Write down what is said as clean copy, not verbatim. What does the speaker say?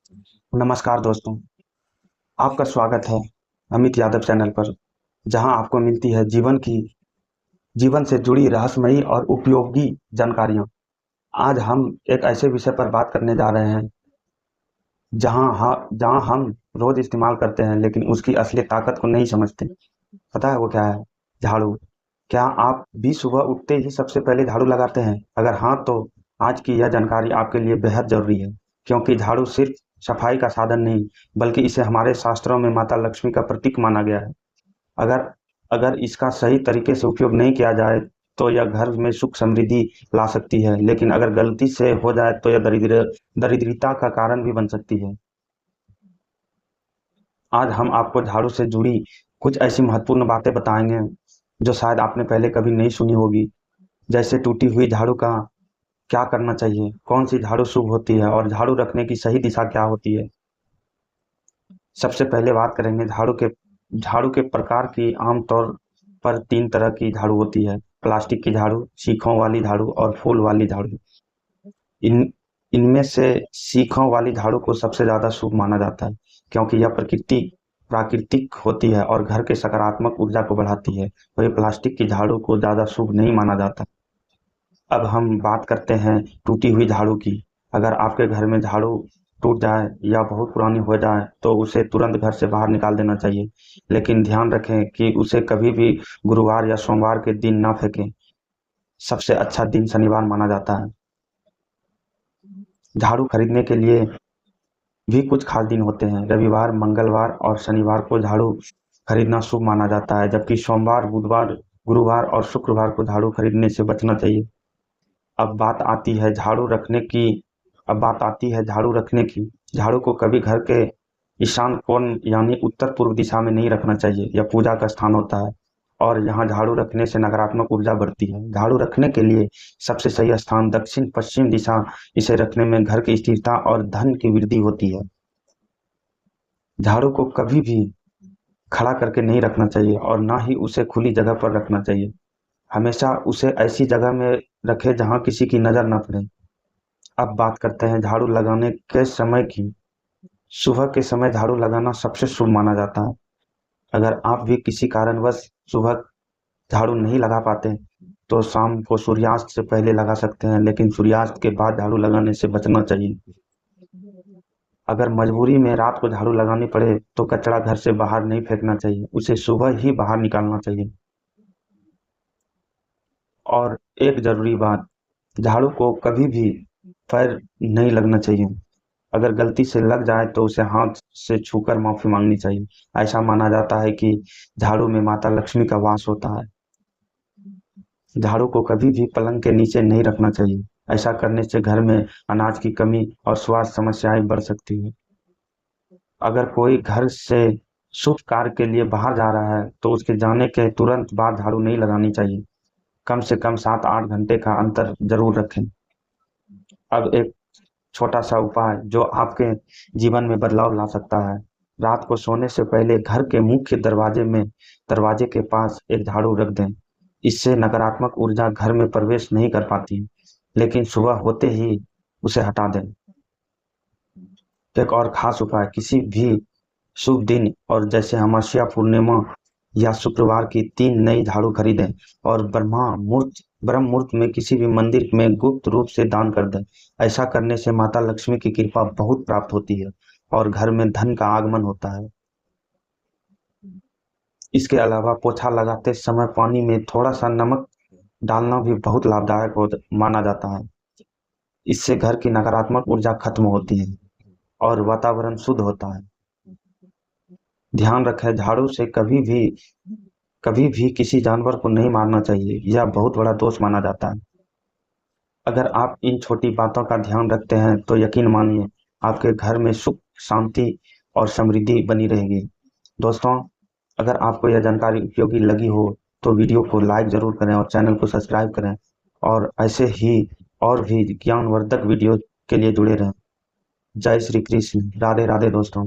नमस्कार दोस्तों, आपका स्वागत है अमित यादव चैनल पर, जहां आपको मिलती है जीवन से जुड़ी रहस्यमयी और उपयोगी जानकारियां। आज हम एक ऐसे विषय पर बात करने जा रहे हैं जहां हम रोज इस्तेमाल करते हैं लेकिन उसकी असली ताकत को नहीं समझते। पता है वो क्या है? झाड़ू। क्या आप भी सुबह उठते ही सबसे पहले झाड़ू लगाते हैं? अगर हाँ, तो आज की यह जानकारी आपके लिए बेहद जरूरी है, क्योंकि झाड़ू सिर्फ सफाई का साधन नहीं, बल्कि इसे हमारे शास्त्रों में माता लक्ष्मी का प्रतीक माना गया है। अगर अगर इसका सही तरीके से उपयोग नहीं किया जाए तो यह घर में सुख समृद्धि ला सकती है, लेकिन अगर गलती से हो जाए तो यह दरिद्रता का कारण भी बन सकती है। आज हम आपको झाड़ू से जुड़ी कुछ ऐसी महत्वपूर्ण बातें बताएंगे जो शायद आपने पहले कभी नहीं सुनी होगी। जैसे टूटी हुई झाड़ू का क्या करना चाहिए, कौन सी झाड़ू शुभ होती है और झाड़ू रखने की सही दिशा क्या होती है। सबसे पहले बात करेंगे झाड़ू के प्रकार की। आमतौर पर तीन तरह की झाड़ू होती है: प्लास्टिक की झाड़ू, सीखों वाली झाड़ू और फूल वाली झाड़ू। इन इनमें से सीखों वाली झाड़ू को सबसे ज्यादा शुभ माना जाता है, क्योंकि यह प्राकृतिक होती है और घर के सकारात्मक ऊर्जा को बढ़ाती है। वही प्लास्टिक की झाड़ू को ज्यादा शुभ नहीं माना जाता। अब हम बात करते हैं टूटी हुई झाड़ू की। अगर आपके घर में झाड़ू टूट जाए या बहुत पुरानी हो जाए तो उसे तुरंत घर से बाहर निकाल देना चाहिए, लेकिन ध्यान रखें कि उसे कभी भी गुरुवार या सोमवार के दिन ना फेंकें। सबसे अच्छा दिन शनिवार माना जाता है। झाड़ू खरीदने के लिए भी कुछ खास दिन होते हैं। रविवार, मंगलवार और शनिवार को झाड़ू खरीदना शुभ माना जाता है, जबकि सोमवार, बुधवार, गुरुवार और शुक्रवार को झाड़ू खरीदने से बचना चाहिए। अब बात आती है झाड़ू रखने की अब बात आती है झाड़ू रखने की। झाड़ू को कभी घर के ईशान कोण यानी उत्तर पूर्व दिशा में नहीं रखना चाहिए। यह पूजा का स्थान होता है और यहाँ झाड़ू रखने से नकारात्मक ऊर्जा बढ़ती है। झाड़ू रखने के लिए सबसे सही स्थान दक्षिण पश्चिम दिशा। इसे रखने में घर की स्थिरता और धन की वृद्धि होती है। झाड़ू को कभी भी खड़ा करके नहीं रखना चाहिए और ना ही उसे खुली जगह पर रखना चाहिए। हमेशा उसे ऐसी जगह में रखें जहां किसी की नजर न पड़े। अब बात करते हैं झाड़ू लगाने के समय की। सुबह के समय झाड़ू लगाना सबसे शुभ माना जाता है। अगर आप भी किसी कारणवश सुबह झाड़ू नहीं लगा पाते तो शाम को सूर्यास्त से पहले लगा सकते हैं, लेकिन सूर्यास्त के बाद झाड़ू लगाने से बचना चाहिए। अगर मजबूरी में रात को झाड़ू लगानी पड़े तो कचरा घर से बाहर नहीं फेंकना चाहिए, उसे सुबह ही बाहर निकालना चाहिए। और एक जरूरी बात, झाड़ू को कभी भी पैर नहीं लगना चाहिए। अगर गलती से लग जाए तो उसे हाथ से छूकर माफी मांगनी चाहिए। ऐसा माना जाता है कि झाड़ू में माता लक्ष्मी का वास होता है। झाड़ू को कभी भी पलंग के नीचे नहीं रखना चाहिए। ऐसा करने से घर में अनाज की कमी और स्वास्थ्य समस्याएं बढ़ सकती हैं। अगर कोई घर से शुभ कार्य के लिए बाहर जा रहा है तो उसके जाने के तुरंत बाद झाड़ू नहीं लगानी चाहिए। कम से कम 7-8 घंटे का अंतर जरूर रखें। अब एक छोटा सा उपाय जो आपके जीवन में बदलाव ला सकता है। रात को सोने से पहले घर के मुख्य दरवाजे के पास एक झाड़ू रख दें। इससे नकारात्मक ऊर्जा घर में प्रवेश नहीं कर पाती, लेकिन सुबह होते ही उसे हटा दें। एक और खास उपाय, किसी भी शुभ दिन और जैसे अमावस्या, पूर्णिमा या शुक्रवार की 3 नई झाड़ू खरीदें और ब्रह्म मुहूर्त में किसी भी मंदिर में गुप्त रूप से दान कर दें। ऐसा करने से माता लक्ष्मी की कृपा बहुत प्राप्त होती है और घर में धन का आगमन होता है। इसके अलावा पोछा लगाते समय पानी में थोड़ा सा नमक डालना भी बहुत माना जाता है। इससे घर की नकारात्मक ऊर्जा खत्म होती है और वातावरण शुद्ध होता है। ध्यान रखें, झाड़ू से कभी भी किसी जानवर को नहीं मारना चाहिए। यह बहुत बड़ा दोष माना जाता है। अगर आप इन छोटी बातों का ध्यान रखते हैं तो यकीन मानिए, आपके घर में सुख, शांति और समृद्धि बनी रहेगी। दोस्तों, अगर आपको यह जानकारी उपयोगी लगी हो तो वीडियो को लाइक जरूर करें और चैनल को सब्सक्राइब करें, और ऐसे ही और भी ज्ञानवर्धक वीडियो के लिए जुड़े रहें। जय श्री कृष्ण। राधे राधे दोस्तों।